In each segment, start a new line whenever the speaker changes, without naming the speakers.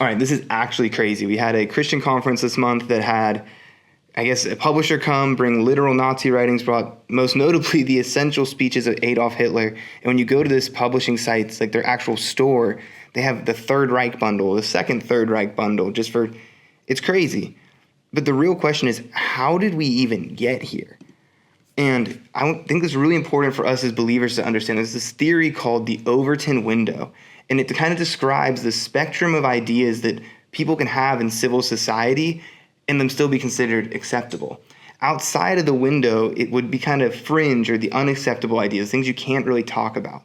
All right, this is actually crazy. We had a Christian conference this month that had, I guess, a publisher come, bring literal Nazi writings, brought most notably the essential speeches of Adolf Hitler. And when you go to this publishing sites, like their actual store, they have the Third Reich bundle, the second Third Reich bundle, it's crazy. But the real question is, how did we even get here? And I think it's really important for us as believers to understand. There's this theory called the Overton window, and it kind of describes the spectrum of ideas that people can have in civil society and them still be considered acceptable. Outside of the window, it would be kind of fringe or the unacceptable ideas, things you can't really talk about.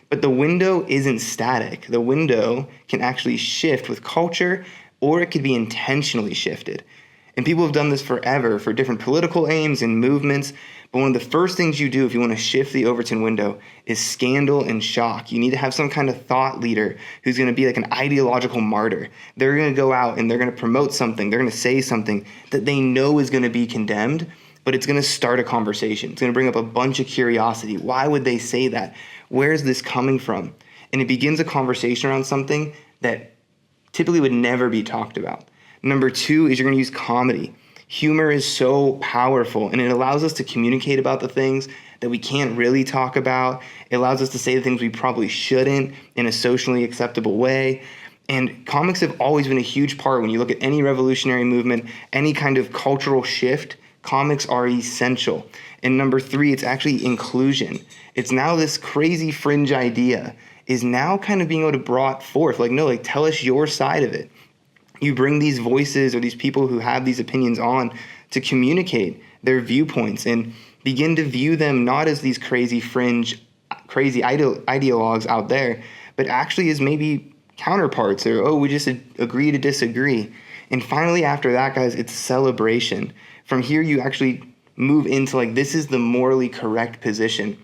But the window isn't static. The window can actually shift with culture, or it could be intentionally shifted. And people have done this forever for different political aims and movements. But one of the first things you do if you want to shift the Overton window is scandal and shock. You need to have some kind of thought leader who's going to be like an ideological martyr. They're going to go out and they're going to promote something. They're going to say something that they know is going to be condemned, but it's going to start a conversation. It's going to bring up a bunch of curiosity. Why would they say that? Where's this coming from? And it begins a conversation around something that typically would never be talked about. Number two is you're going to use comedy. Humor is so powerful, and it allows us to communicate about the things that we can't really talk about. It allows us to say the things we probably shouldn't in a socially acceptable way. And comics have always been a huge part. When you look at any revolutionary movement, any kind of cultural shift, comics are essential. And number three, it's actually inclusion. It's now this crazy fringe idea is now kind of being able to brought forth. Tell us your side of it. You bring these voices or these people who have these opinions on to communicate their viewpoints and begin to view them not as these crazy fringe, crazy ideologues out there, but actually as maybe counterparts or, we just agree to disagree. And finally, after that, guys, it's celebration. From here, you actually move into this is the morally correct position.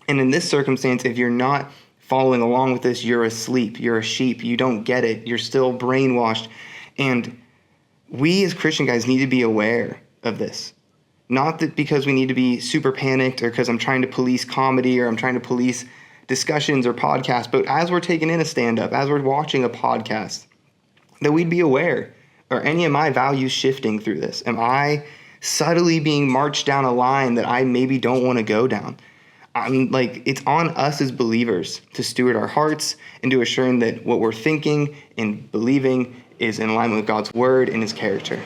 And in this circumstance, if you're not following along with this, you're asleep, you're a sheep, you don't get it, you're still brainwashed. And we as Christian guys need to be aware of this. Not that because we need to be super panicked or because I'm trying to police comedy or I'm trying to police discussions or podcasts, but as we're taking in a stand-up, as we're watching a podcast, that we'd be aware. Are any of my values shifting through this? Am I subtly being marched down a line that I maybe don't want to go down? It's on us as believers to steward our hearts and to assuring that what we're thinking and believing is in alignment with God's word and his character.